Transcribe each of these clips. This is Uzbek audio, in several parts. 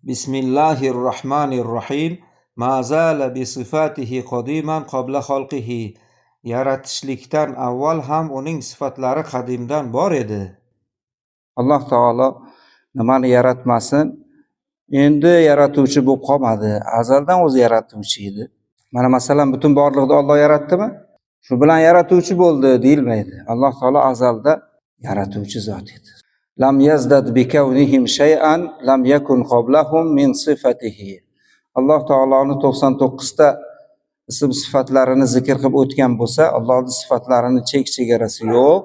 Bismillahirrahmanirrahim. Ma zala bi sifatihi qadiman qabla xalqihi. Yaratishlikdan avval ham uning sifatlari qadimdan bor edi. Alloh taolo nimani yaratmasin, endi yaratuvchi bo'lib qolmadi. Azaldan o'zi yaratuvchi edi. Mana masalan butun borliqni Alloh yaratdimi? Shu bilan yaratuvchi bo'ldi deyilmaydi. Alloh taolo azalda yaratuvchi zot edi. Lam yazdad bi kawnihim shay'an lam yakun qablahum min sifatihi. Alloh taoloning 99 ta ism sifatlarini zikr qilib o'tgan bo'lsa, Allohning sifatlarini chek-chegarasi yo'q.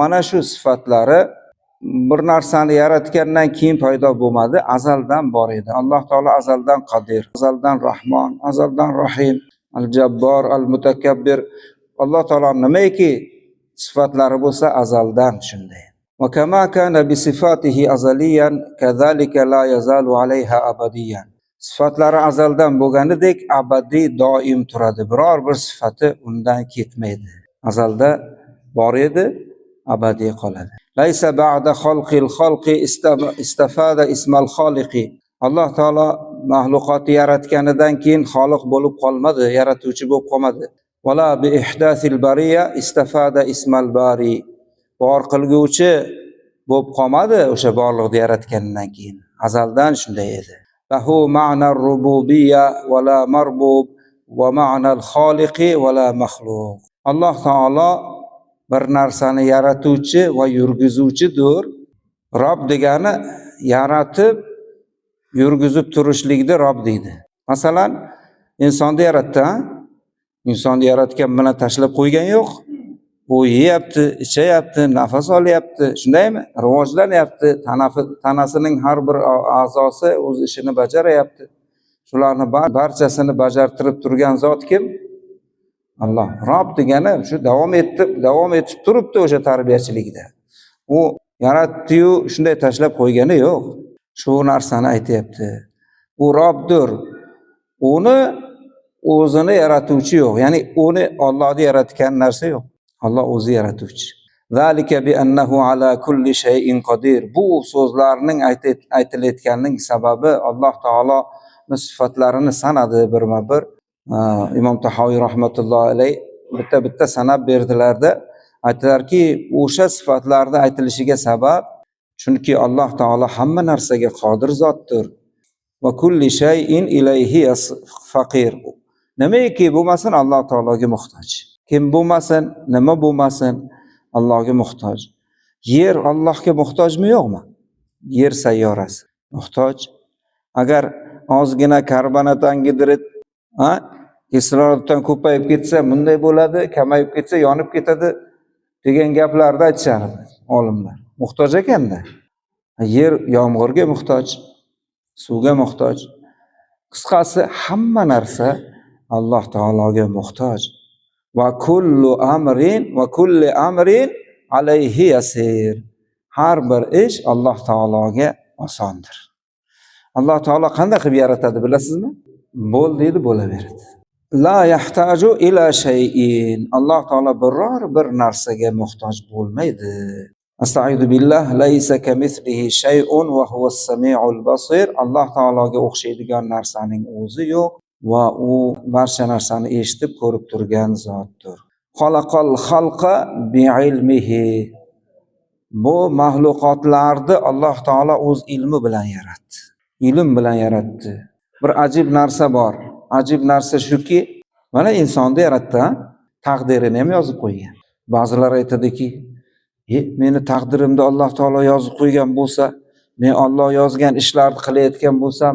Mana shu sifatlari bir narsani yaratgandan keyin paydo bo'lmadi, azaldan bor edi. Alloh taolo azaldan Qodir, azaldan Rahmon, azaldan Rahim, Al-Jabbor, Al-Mutakabbir. Alloh taolo nimaiki sifatlari bo'lsa azaldan shunday. Wa kama kana bi sifatihi azaliyan kadhalika la yazalu alayha abadiyan. Sifatlari azaldan bo'lganidek abadiy doim turadi. Biror bir sifati undan ketmaydi. Azalda bor edi, abadiy qoladi. Laysa ba'da xalqil xalqi istafada ismal xoliqi. Alloh taolo mahluqotni yaratganidan keyin xoliq bo'lib qolmadi, yaratuvchi bo'lib qolmadi. Wala bi ihdathil bariya istafada ismal bari. Bor qilguvchi bo'lib qolmadi o'sha borliqni yaratgandan keyin. Azaldan shunday edi. Lahu ma'nar rububiyya va la marbub va ma'nal xoliqi va la maxluq. Alloh taolo bir narsani yaratuvchi va yurgizuvchidir. Rob degani yaratib yurgizib turishlikni Rob deydi. Masalan, insonni yaratdi, insonni yaratgan bilan tashlab qo'ygan yo'q. U yeyapti, ichayapti, nafas olyapti, shundaymi? Rivojlanyapti, tanasining har bir a'zosi o'z ishini bajarayapti. Shularni barchasini bajartirib turgan zot kim? Alloh. Rob degani shu davom etib turibdi o'sha tarbiyachilikda. U yaratdi-yu shunday tashlab qo'ygani yo'q. Shu narsani aytayapti. U Robdir. Uni o'zini yaratuvchi yo'q. Ya'ni uni Allohni yaratgan narsa yo'q. Allah o'zi yaratuvchi. Zalika bi annahu ala kulli shay'in qodir. Bu so'zlarning aytilayotganining sababi Alloh taoloning sifatlarini sanadi birma-bir. Imom Tahoviy rahmatullohi alayh bitta sanab berdilarda aytdilarki, o'sha sifatlarda aytilishiga sabab chunki Alloh taolo hamma narsaga qodir zotdir. Va kulli shay'in ilayhi faqir. Nimaiki bo'lmasin Alloh taologa muhtoj. Kim bo'lmasin, nima bo'lmasin, Allohga muhtoj. Yer Allohga muhtojmi, yo'qmi? Yer sayyorasi muhtoj. Agar ozgina karbonat angidrid, kisloroddan ko'payib ketsa, bunday bo'ladi, kamayib ketsa yonib ketadi degan gaplarni aytishardi olimlar. Muhtoj ekanda. Yer yomg'irga muhtoj, suvga muhtoj. Qisqasi hamma narsa Alloh taologa muhtoj. Va kulli amrin alayhi yasir. Har bir ish Alloh taologa osondir. Alloh taolo qanday qilib yaratadi bilasizmi? Bo'l deydi, bo'laveradi. La yahtaju ila shay'in. Alloh taolo biror bir narsaga muhtoj bo'lmaydi. Astagfiru billah, laysa kamithlihi shay'un va huwas samiul basir. Alloh taologa o'xshaydigan narsaning o'zi yo'q. Va u barcha narsani eshitib ko'rib turgan zotdir. Xalaqal xalqa bi'ilmihi. Bu mahluqotlarni Alloh taolo o'z ilmi bilan yaratdi. Ilm bilan yaratdi. Bir ajib narsa bor. Ajib narsa shuki, mana insonni yaratdi, taqdirini ham yozib qo'ygan. Ba'zilar aytadiki, meni taqdirimda Alloh taolo yozib qo'ygan bo'lsa, men Alloh yozgan ishlarni qilayotgan bo'lsam,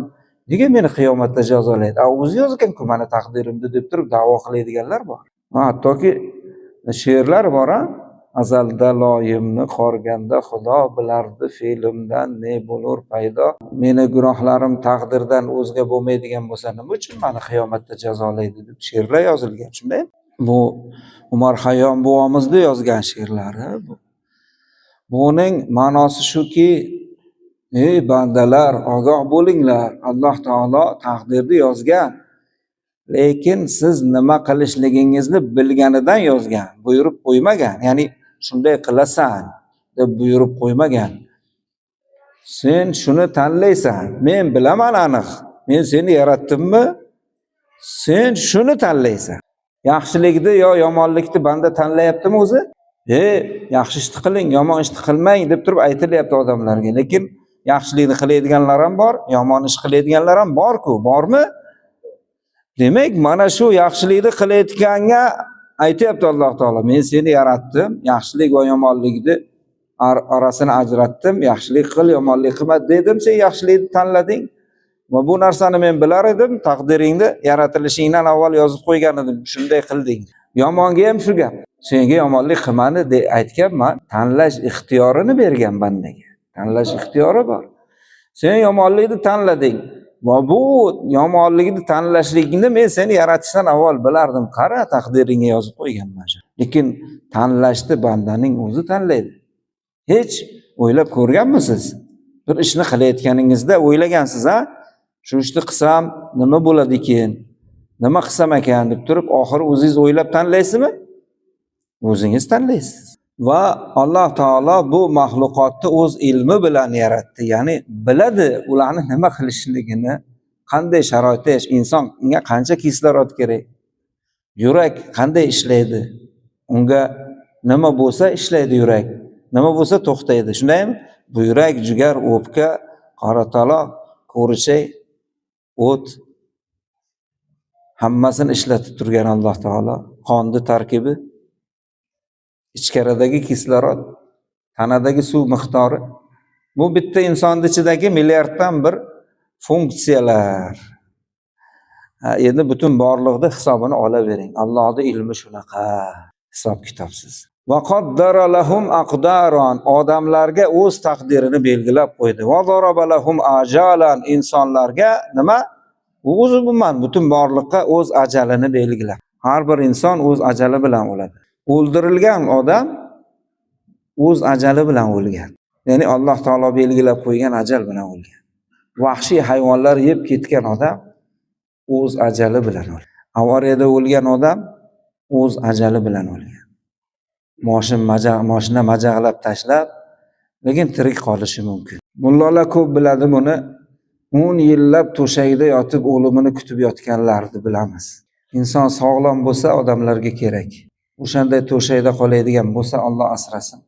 nega meni qiyomatda jazolaydi? O'zi yozgan-ku mana taqdirimda deb turib da'vo qiladiganlar bor. Hattoki she'rlar bor, azalda loyimni qorganda xudo bilardi fe'limdan ne bo'lur paydo. Meni gunohlarim taqdirdan o'zga bo'lmaydigan bo'lsa, nima uchun meni qiyomatda jazolaydi deb she'rlar yozilgan. Shunday. Bu Umar Hayyom buvomizning yozgan she'rlari bu. Buning ma'nosi shuki, ey bandalar, ogoh bo'linglar. Alloh taolo taqdirni yozgan. Lekin siz nima qilishligingizni bilganidan yozgan, buyurib qo'ymagan. Ya'ni shunday qilasan deb buyurib qo'ymagan. Sen shuni tanlaysan. Men bilaman aniq. Men seni yaratdimmi? Sen shuni tanlaysan. Yaxshilikni yo yomonlikni banda tanlayaptimi o'zi? Yaxshi ishni qiling, yomon ishni qilmang deb turib aytilyapti odamlarga. Lekin yaxshilikni qiladiganlar ham bor, yomon ish qiladiganlar ham bor-ku, bormi? Demak, mana shu yaxshilikni qilayotganga aytayapti Alloh taolo, men seni yaratdim, yaxshilik va yomonlikni orasini ajratdim, yaxshilik qil, yomonlik qilma dedim, sen yaxshilikni tanlading. Va bu narsani men bilar edim, taqdiringni yaratilishingdan avval yozib qo'ygan edim, shunday qilding. Yomonga ham shu gap. Senga yomonlik qilmani deb aytganman, tanlash ixtiyorini bergan bandaga. Tanlash ixtiyori bor. Sen yomonlikni tanlading. Va bu yomonlikni tanlashligingni men seni yaratishdan avval bilardim. Qara, taqdiringga yozib qo'yganman. Lekin tanlashni bandaning o'zi tanlaydi. Hech o'ylab ko'rganmisiz? Bir ishni qilayotganingizda o'ylagansiz, ha? Shu ishni qilsam nima bo'ladi ekan? Nima qilsam ekan deb turib, oxiri o'zingiz o'ylab tanlaysizmi? O'zingiz tanlaysiz. Va Alloh taolo bu mahluqotni o'z ilmi bilan yaratdi. Ya'ni biladi ularni nima qilishligini, qanday sharoitda insonga qancha kislorod kerak, yurak qanday ishlaydi, unga nima bo'lsa ishlaydi yurak, nima bo'lsa to'xtaydi. Shundaymi? Buyrak, jigar, o'pka, qorataloq, ko'richay, o't hammasini ishlatib turgan Alloh taolo. Qonni tarkibi, ichkaridagi kislorod, tanadagi suv miqdori. Bu bitta insonning ichidagi milliarddan bir funksiyalar. Endi butun borliqda hisobini olavering. Allohning ilmi shunaqa, hisob kitobsiz. Va qaddara lahum aqdaran, odamlarga o'z taqdirini belgilab qo'ydi. Va daraba lahum ajalan, insonlarga nima? O'zi umuman butun borliqqa o'z ajalini belgilab. Har bir inson o'z ajali bilan o'ladi. O'ldirilgan odam o'z ajali bilan o'lgan. Ya'ni Alloh taolo belgilab qo'ygan ajal bilan o'lgan. Vahshiy hayvonlar yeb ketgan odam o'z ajali bilan o'lgan. Avariyada o'lgan odam o'z ajali bilan o'lgan. Mashina majag'lab tashlab, lekin tirik qolishi mumkin. Mullalar ko'p biladi buni. 10 yillab to'shakda yotib o'limini kutib yotganlarni bilamiz. Inson sog'lom bo'lsa odamlarga kerak. O'shanday to'shakda qoladigan bo'lsa Alloh asrasin.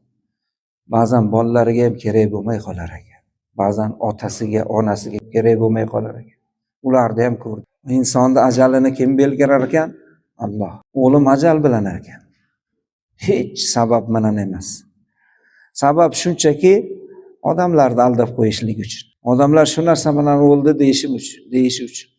Ba'zan bolalariga ham kerak bo'lmay qolar ekan. Ba'zan otasiga, onasiga kerak bo'lmay qolar ekan. Ularni ham ko'rdi. Insonning ajalini kim belgilar ekan? Alloh. O'lim ajal bilan ekan. Hech sabab bilan emas. Sabab shunchaki odamlarni aldab qo'yishlik uchun. Odamlar shu narsa bilan o'ldi deyish uchun.